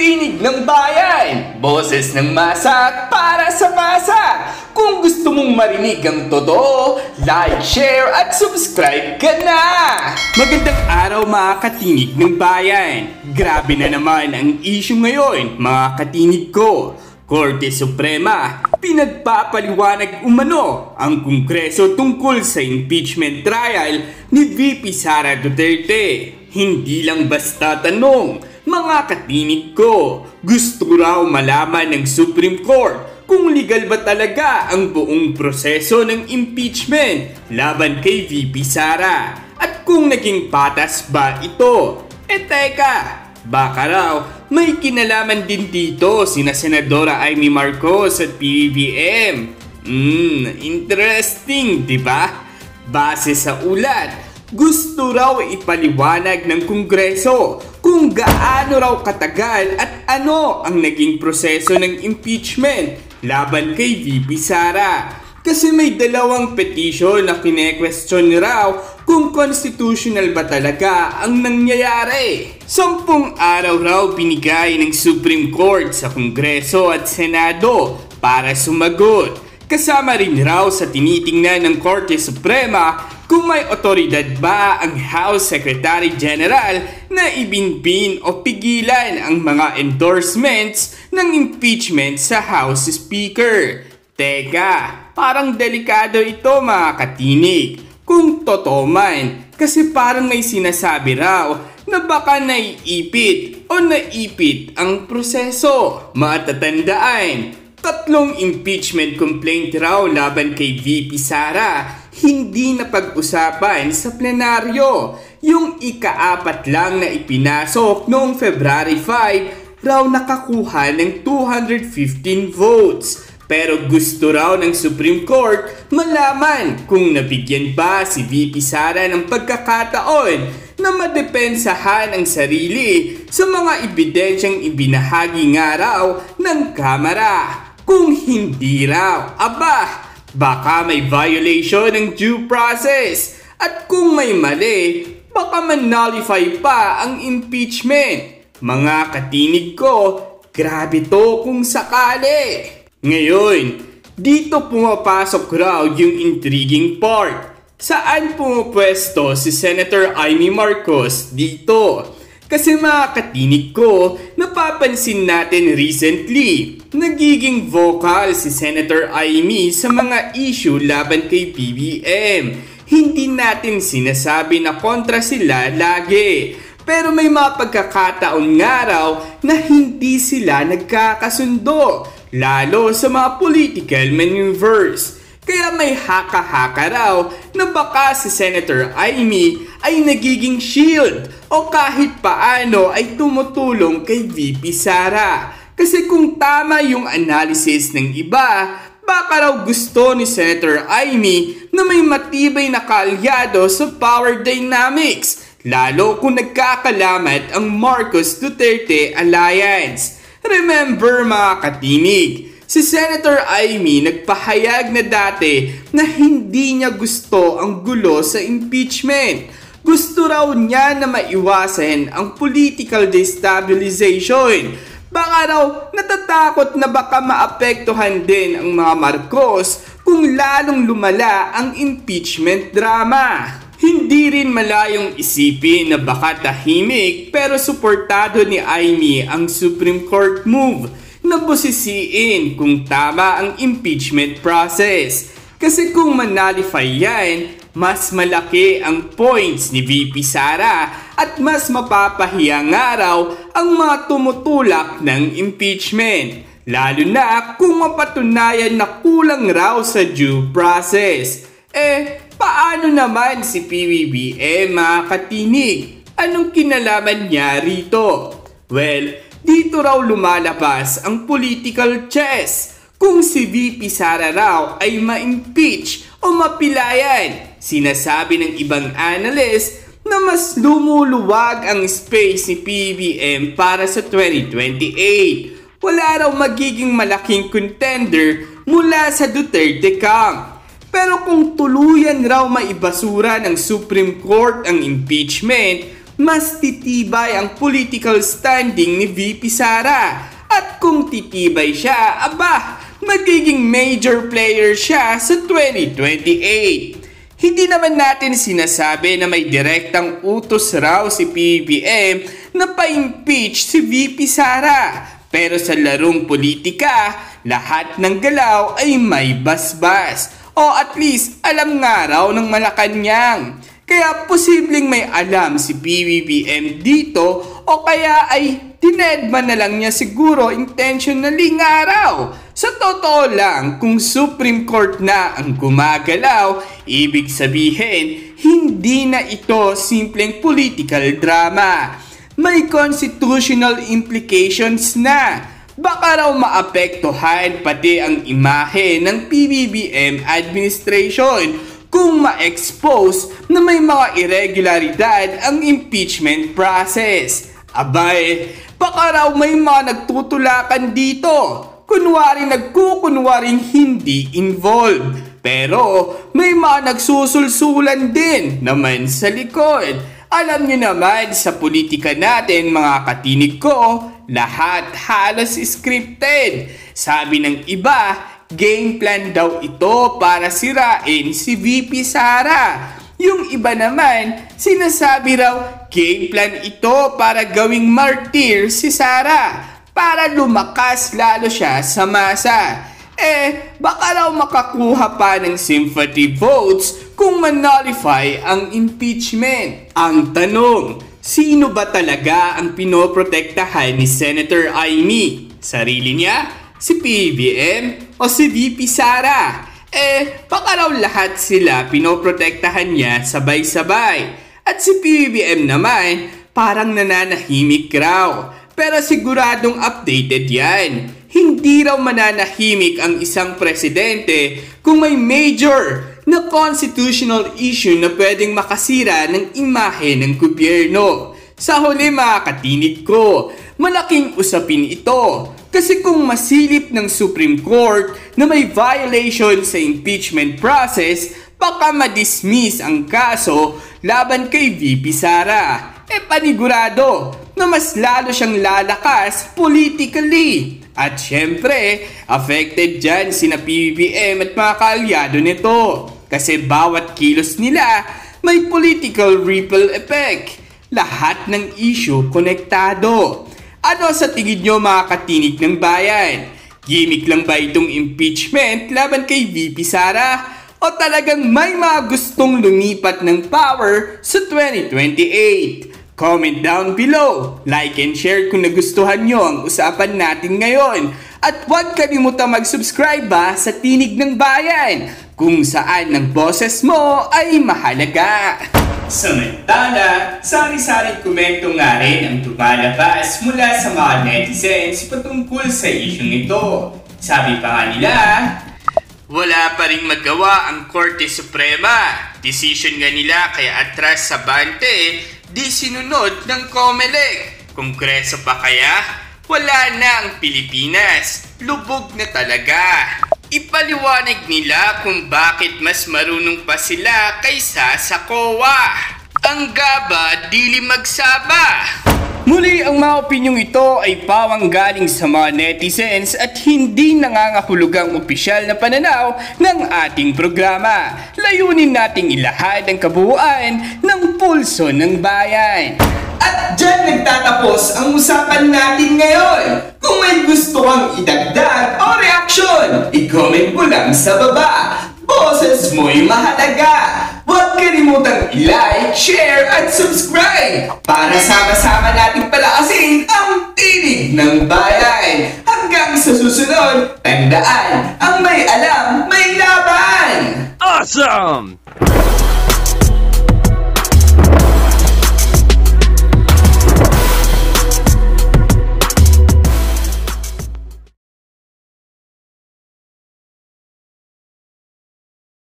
Tinig ng bayan, boses ng masa para sa masa. Kung gusto mong marinig ang totoo, like, share at subscribe ka na! Magandang araw mga katinig ng bayan. Grabe na naman ang issue ngayon mga katinig ko. Korte Suprema, pinagpapaliwanag umano ang Kongreso tungkol sa impeachment trial ni VP Sara Duterte. Hindi lang basta tanong, mga katinig ko, gusto raw malaman ng Supreme Court kung legal ba talaga ang buong proseso ng impeachment laban kay VP Sara at kung naging patas ba ito. Teka, baka raw may kinalaman din dito sina Senadora Amy Marcos at PBBM. Interesting, di ba? Base sa ulat, gusto raw ipaliwanag ng Kongreso kung gaano raw katagal at ano ang naging proseso ng impeachment laban kay VP Sara. Kasi may dalawang petition na kine-question raw kung constitutional ba talaga ang nangyayari. 10 araw raw binigay ng Supreme Court sa Kongreso at Senado para sumagot. Kasama rin raw sa tinitingnan ng Korte Suprema kung may otoridad ba ang House Secretary General na ibinbin o pigilan ang mga endorsements ng impeachment sa House Speaker. Teka, parang delikado ito mga katinig. Kung totoo man, kasi parang may sinasabi raw na baka naiipit o naipit ang proseso. Matatandaan, 3 impeachment complaint raw laban kay VP Sara hindi na pag-usapan sa plenaryo. Yung ika-4 lang na ipinasok noong February 5 raw nakakuha ng 215 votes. Pero gusto raw ng Supreme Court malaman kung nabigyan ba si VP Sara ng pagkakataon na madepensahan ang sarili sa mga ebidensyang ibinahagi nga raw ng Kamara. Kung hindi raw, baka may violation ng due process. At kung may mali, baka man-nullify pa ang impeachment. Mga katinig ko, grabe to kung sakali. Ngayon, dito pumapasok raw yung intriguing part. Saan pumapwesto si Senator Amy Marcos dito? Kasi mga katinig ko, napapansin natin recently, nagiging vocal si Senator Amy sa mga issue laban kay BBM. Hindi natin sinasabi na kontra sila lagi. Pero may mga pagkakataon nga raw na hindi sila nagkakasundo, lalo sa mga political maneuvers. Kaya may haka-haka raw na baka si Senator Amy ay nagiging shield o kahit paano ay tumutulong kay VP Sara. Kasi kung tama yung analysis ng iba, baka raw gusto ni Senator Amy na may matibay na kaalyado sa power dynamics, lalo kung nagkakalamat ang Marcos-Duterte Alliance. Remember mga katinig, si Senator Amy nagpahayag na dati na hindi niya gusto ang gulo sa impeachment. Gusto raw niya na maiwasan ang political destabilization. Baka raw natatakot na baka maapektuhan din ang mga Marcos kung lalong lumala ang impeachment drama. Hindi rin malayong isipin na baka tahimik pero suportado ni Amy ang Supreme Court move na busisiin kung tama ang impeachment process. Kasi kung manalify yan, mas malaki ang points ni VP Sara at mas mapapahiya nga raw ang mga tumutulak ng impeachment. Lalo na kung mapatunayan na kulang raw sa due process. Paano naman si PBBM mga katinig? Anong kinalaman niya rito? Well, dito raw lumalabas ang political chess. Kung si VP Sara raw ay ma-impeach o mapilayan, sinasabi ng ibang analyst na mas lumuluwag ang space ni PBBM para sa 2028. Wala raw magiging malaking contender mula sa Duterte camp. Pero kung tuluyan raw maibasura ng Supreme Court ang impeachment, mas titibay ang political standing ni VP Sara. At kung titibay siya, magiging major player siya sa 2028. Hindi naman natin sinasabi na may direktang utos raw si PBBM na pa-impeach si VP Sara. Pero sa larong politika, lahat ng galaw ay may basbas. O at least alam nga raw ng Malacanang. Kaya posibleng may alam si PBBM dito o kaya ay tinedman na lang niya siguro intentionally nga raw. Sa totoo lang, kung Supreme Court na ang gumagalaw, ibig sabihin, hindi na ito simpleng political drama. May constitutional implications na. Baka raw maapektuhan pati ang imahe ng PBBM administration kung ma-expose na may mga irregularidad ang impeachment process. Baka raw may mga nagtutulakan dito. Kunwari nagkukunwaring hindi involved. Pero may mga nagsusulsulan din naman sa likod. Alam niyo naman sa politika natin mga katinig ko, lahat halos scripted. Sabi ng iba, game plan daw ito para sirain si VP Sara. Yung iba naman, sinasabi raw game plan ito para gawing martyr si Sara para lumakas lalo siya sa masa. Baka raw makakuha pa ng sympathy votes kung man-nullify ang impeachment. Ang tanong, sino ba talaga ang pinoprotektahan ni Senator Amy? Sarili niya? Si PBBM? O si VP Sara? Baka raw lahat sila pinoprotektahan niya sabay-sabay. At si PBBM naman, parang nananahimik raw. Pero siguradong updated yan. Hindi raw mananahimik ang isang presidente kung may major na constitutional issue na pwedeng makasira ng imahe ng gobyerno. Sa huli mga katinig ko, malaking usapin ito. Kasi kung masilip ng Supreme Court na may violation sa impeachment process, baka ma-dismiss ang kaso laban kay VP Sara. Panigurado na mas lalo siyang lalakas politically. At syempre, affected dyan sina PBBM at mga kaalyado nito. Kasi bawat kilos nila may political ripple effect. Lahat ng issue konektado. Ano sa tingin nyo mga katinig ng bayan? Gimik lang ba itong impeachment laban kay VP Sara? O talagang may mga gustong lumipat ng power sa 2028? Comment down below, like and share kung nagustuhan nyo ang usapan natin ngayon. At huwag kalimutang mag-subscribe sa Tinig ng Bayan, kung saan ang boses mo ay mahalaga. Samantala, sari-sari komento nga rin ang tumalabas mula sa mga netizens patungkol sa isyong ito. Sabi pa nga nila, wala pa ring magawa ang Korte Suprema. Decision nga nila kaya atras sa bante, di sinunod ng COMELEC. Kongreso pa kaya? Wala na ang Pilipinas. Lubog na talaga. Ipaliwanag nila kung bakit mas marunong pa sila kaysa sa COA. Ang gaba, dili magsaba. Muli, ang mga opinyong ito ay pawang galing sa mga netizens at hindi nangangahulugang opisyal na pananaw ng ating programa. Layunin nating ilahad ang kabuuan ng pulso ng bayan. At dyan nagtatapos ang usapan natin ngayon. Kung may gusto kang idagdag o reaksyon, i-comment mo lang sa baba. Boses mo'y mahalaga. Huwag kalimutang i-like, share at subscribe para sama-sama nating palakasin ang Tinig ng Bayan. Hanggang sa susunod, tandaan, ang may alam, may laban! Awesome!